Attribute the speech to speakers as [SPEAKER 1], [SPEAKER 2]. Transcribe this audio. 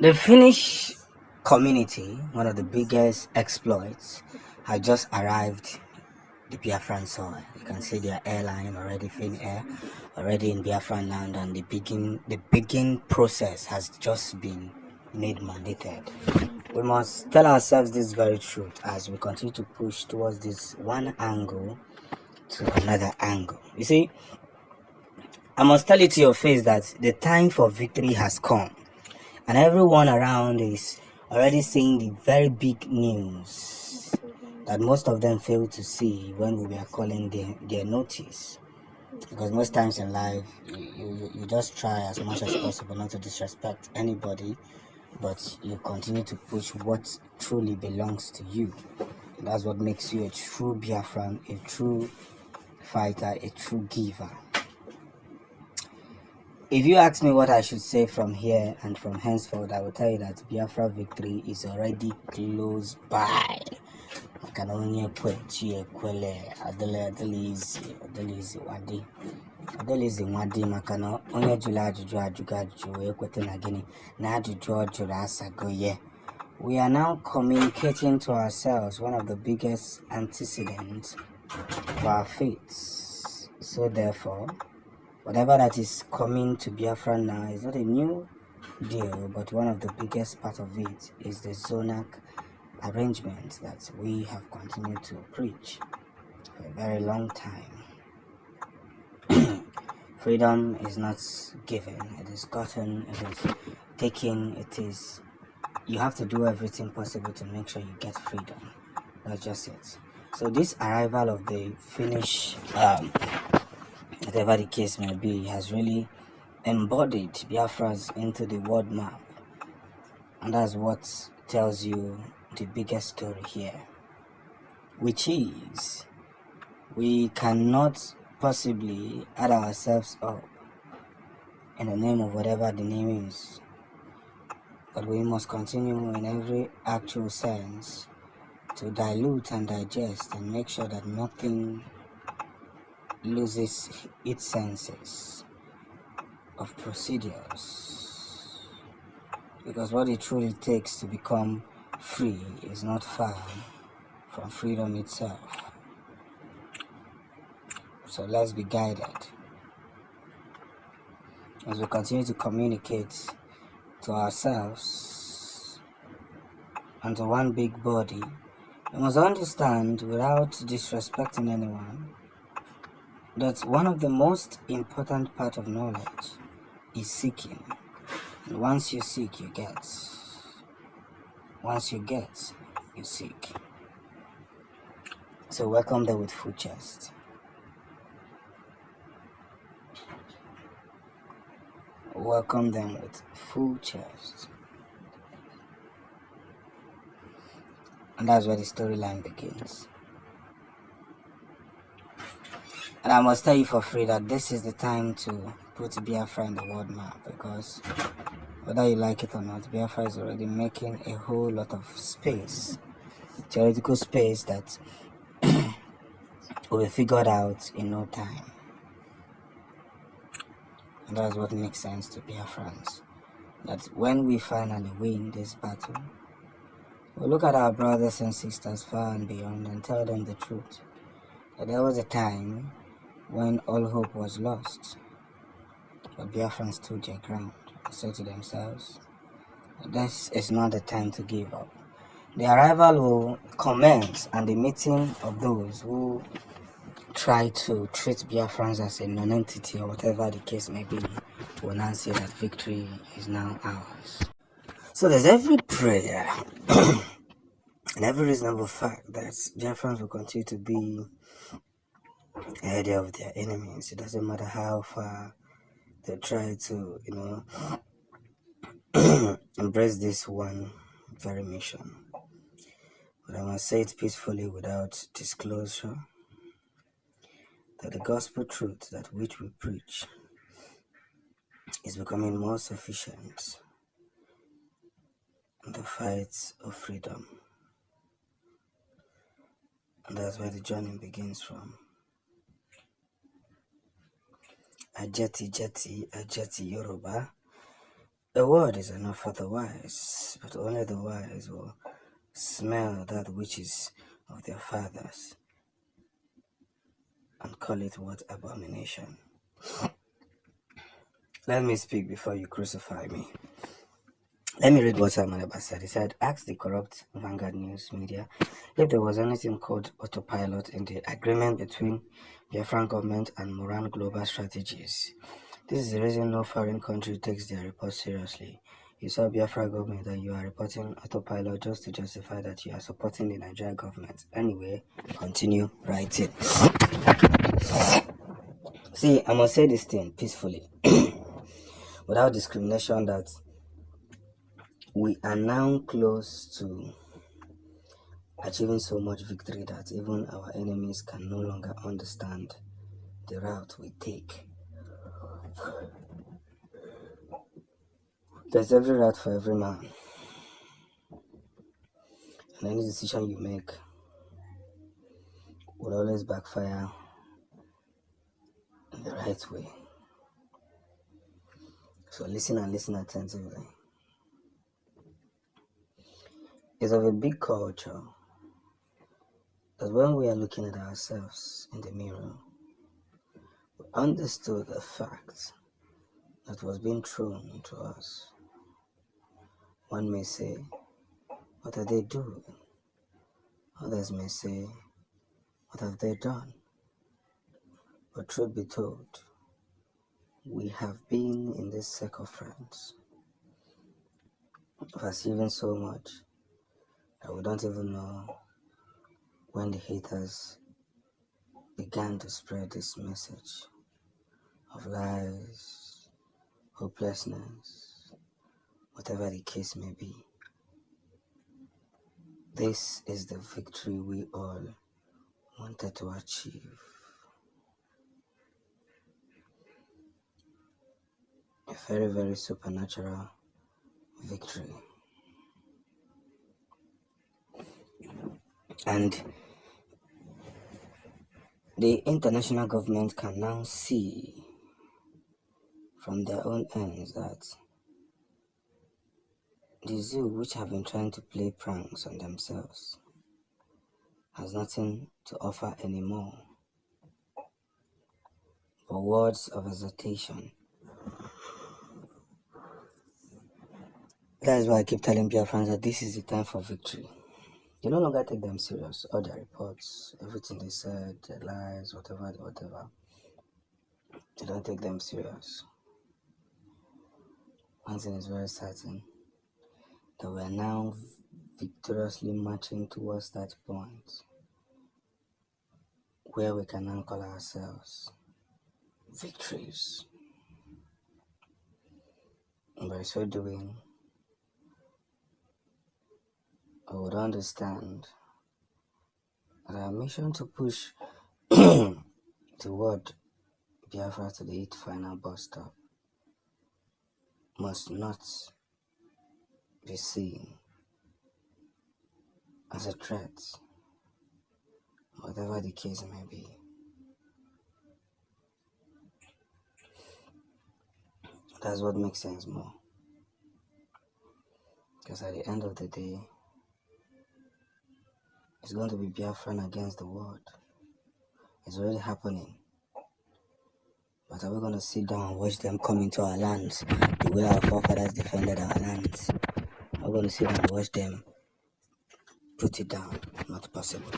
[SPEAKER 1] The Finnish community, one of the biggest exploits, had just arrived the Biafran soil. You can see their airline already, Finnair, already in Biafran land, and the begin process has just been made mandated. We must tell ourselves this very truth as we continue to push towards this one angle to another angle. You see, I must tell it to your face that the time for victory has come, and everyone around is already seeing the very big news that most of them fail to see when we were calling their notice. Because most times in life, you just try as much as possible not to disrespect anybody, but you continue to push what truly belongs to you. That's what makes you a true Biafran, a true fighter, a true giver. If you ask me what I should say from here and from henceforth, I will tell you that Biafra victory is already close by. I can only put makana onye jụrụ ajụjụ ajụjụ ekwete na gịnị na ajụjụ ọ jụrụ asago ye. We are now communicating to ourselves one of the biggest antecedents of our faiths. So therefore, whatever that is coming to Biafra now is not a new deal, but one of the biggest part of it is the Zonac arrangement that we have continued to preach for a very long time. Freedom is not given, it is gotten, it is taken, you have to do everything possible to make sure you get freedom. That's just it. So this arrival of the Finnish, whatever the case may be, has really embodied Biafras into the world map. And that's what tells you the biggest story here, which is we cannot possibly add ourselves up in the name of whatever the name is, but we must continue in every actual sense to dilute and digest and make sure that nothing loses its senses of procedures, because what it truly takes to become free is not far from freedom itself. So let's be guided as we continue to communicate to ourselves and to one big body. We must understand, without disrespecting anyone, that one of the most important part of knowledge is seeking. And once you seek, you get. Once you get, you seek. So welcome them with full chest. Welcome them with full chest. And that's where the storyline begins. And I must tell you for free that this is the time to put Biafra in the world map, because whether you like it or not, Biafra is already making a whole lot of space, theoretical space that will be figured out in no time. And that's what makes sense to Biafrans. That when we finally win this battle, we'll look at our brothers and sisters far and beyond and tell them the truth. That there was a time when all hope was lost, but Biafrans stood their ground and said to themselves, this is not the time to give up. The arrival will commence, and the meeting of those who try to treat Biafrans as a non-entity or whatever the case may be will now say that victory is now ours. So there's every prayer and every reasonable fact that Biafrans will continue to be ahead of their enemies. It doesn't matter how far they try to, embrace this one very mission. But I must say it peacefully without disclosure, that the gospel truth that which we preach is becoming more sufficient in the fight of freedom. And that's where the journey begins from. Ajeti Yoruba, A word is enough for the wise, but only the wise will smell that which is of their fathers and call it what abomination. Let me speak before you crucify me. Let me read what Simon Eber said. He said, ask the corrupt Vanguard News media if there was anything called autopilot in the agreement between Biafran government and Moran Global Strategies. This is the reason no foreign country takes their report seriously. You saw Biafra government and you are reporting autopilot just to justify that you are supporting the Nigerian government. Anyway, continue writing. See, I must say this thing peacefully, without discrimination, that we are now close to achieving so much victory that even our enemies can no longer understand the route we take. There's every route for every man, and any decision you make will always backfire in the right way. So listen and listen attentively. It's of a big culture that when we are looking at ourselves in the mirror, we understood the fact that was being thrown to us. One may say, what are they doing? Others may say, what have they done? But truth be told, we have been in this circumference of achieving so much that we don't even know when the haters began to spread this message of lies, hopelessness, whatever the case may be. This is the victory we all wanted to achieve. A very, very supernatural victory. And the international government can now see from their own ends that the zoo, which have been trying to play pranks on themselves, has nothing to offer anymore but words of exhortation. That is why I keep telling Biafrans that this is the time for victory. You no longer take them serious. All their reports, everything they said, their lies, whatever. You don't take them serious. One thing is very certain, that we are now victoriously marching towards that point where we can now call ourselves victories. And by so doing, I would understand that our mission to push toward Biafra to the 8th final bus stop must not be seen as a threat, whatever the case may be. That's what makes sense more. Because at the end of the day, it's going to be Biafran against the world. It's already happening. But are we going to sit down and watch them come into our lands the way our forefathers defended our lands? Are we going to sit down and watch them put it down? Not possible.